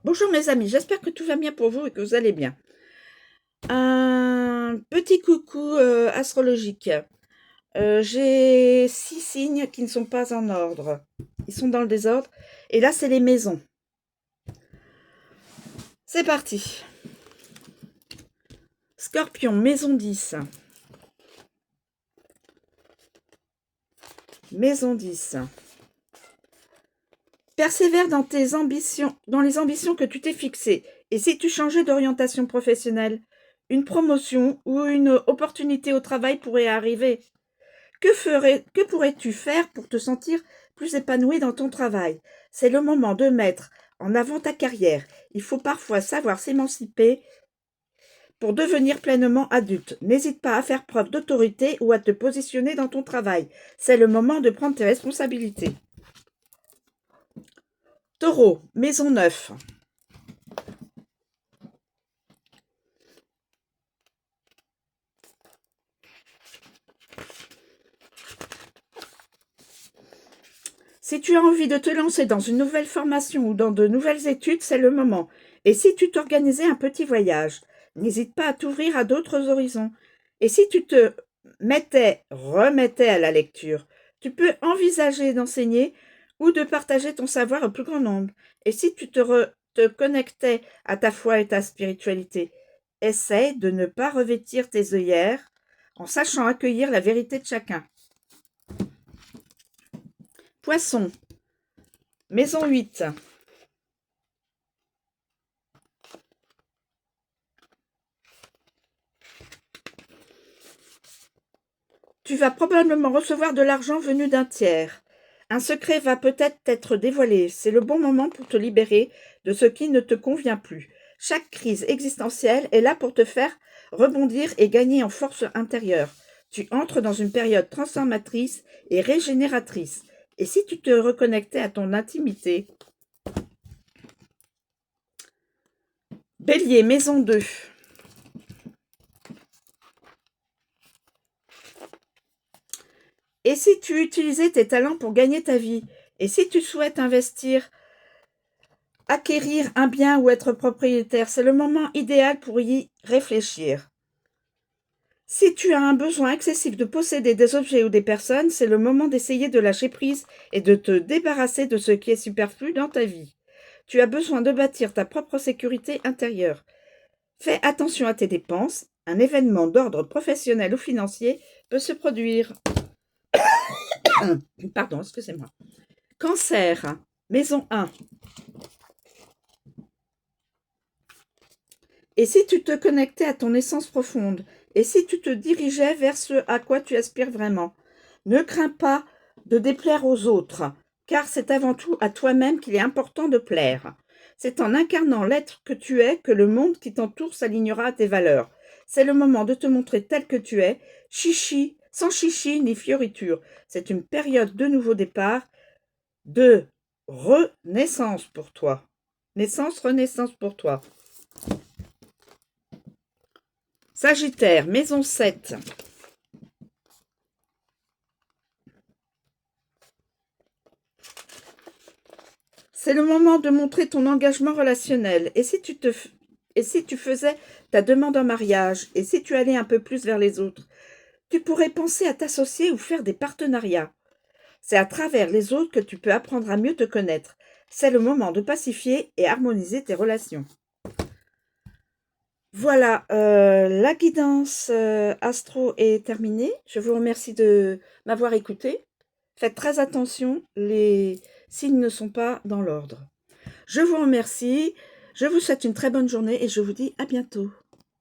Bonjour mes amis, j'espère que tout va bien pour vous et que vous allez bien. Un petit coucou astrologique. J'ai 6 signes qui ne sont pas en ordre. Ils sont dans le désordre. Et là, c'est les maisons. C'est parti. Scorpion, maison 10. Maison 10. Persévère dans tes ambitions, dans les ambitions que tu t'es fixées. Et si tu changeais d'orientation professionnelle, une promotion ou une opportunité au travail pourrait arriver. Que pourrais-tu faire pour te sentir plus épanoui dans ton travail? C'est le moment de mettre en avant ta carrière. Il faut parfois savoir s'émanciper pour devenir pleinement adulte. N'hésite pas à faire preuve d'autorité ou à te positionner dans ton travail. C'est le moment de prendre tes responsabilités. Taureau, maison 9. Si tu as envie de te lancer dans une nouvelle formation ou dans de nouvelles études, c'est le moment. Et si tu t'organisais un petit voyage, n'hésite pas à t'ouvrir à d'autres horizons. Et si tu te remettais à la lecture, tu peux envisager d'enseigner ou de partager ton savoir au plus grand nombre. Et si tu te connectais à ta foi et ta spiritualité, essaie de ne pas revêtir tes œillères en sachant accueillir la vérité de chacun. Poisson, maison 8. Tu vas probablement recevoir de l'argent venu d'un tiers. Un secret va peut-être t'être dévoilé. C'est le bon moment pour te libérer de ce qui ne te convient plus. Chaque crise existentielle est là pour te faire rebondir et gagner en force intérieure. Tu entres dans une période transformatrice et régénératrice. Et si tu te reconnectais à ton intimité? Bélier, maison 2. Et si tu utilisais tes talents pour gagner ta vie? Et si tu souhaites investir, acquérir un bien ou être propriétaire? C'est le moment idéal pour y réfléchir. Si tu as un besoin excessif de posséder des objets ou des personnes, c'est le moment d'essayer de lâcher prise et de te débarrasser de ce qui est superflu dans ta vie. Tu as besoin de bâtir ta propre sécurité intérieure. Fais attention à tes dépenses. Un événement d'ordre professionnel ou financier peut se produire. Pardon, excusez-moi. Cancer, maison 1. Et si tu te connectais à ton essence profonde? Et si tu te dirigeais vers ce à quoi tu aspires vraiment? Ne crains pas de déplaire aux autres, car c'est avant tout à toi-même qu'il est important de plaire. C'est en incarnant l'être que tu es que le monde qui t'entoure s'alignera à tes valeurs. C'est le moment de te montrer tel que tu es, sans chichi ni fioriture. C'est une période de nouveau départ, de renaissance pour toi. Renaissance pour toi. Sagittaire, maison 7. C'est le moment de montrer ton engagement relationnel. Et si tu faisais ta demande en mariage, et si tu allais un peu plus vers les autres, tu pourrais penser à t'associer ou faire des partenariats. C'est à travers les autres que tu peux apprendre à mieux te connaître. C'est le moment de pacifier et harmoniser tes relations. Voilà, la guidance astro est terminée. Je vous remercie de m'avoir écouté. Faites très attention, les signes ne sont pas dans l'ordre. Je vous remercie, je vous souhaite une très bonne journée et je vous dis à bientôt.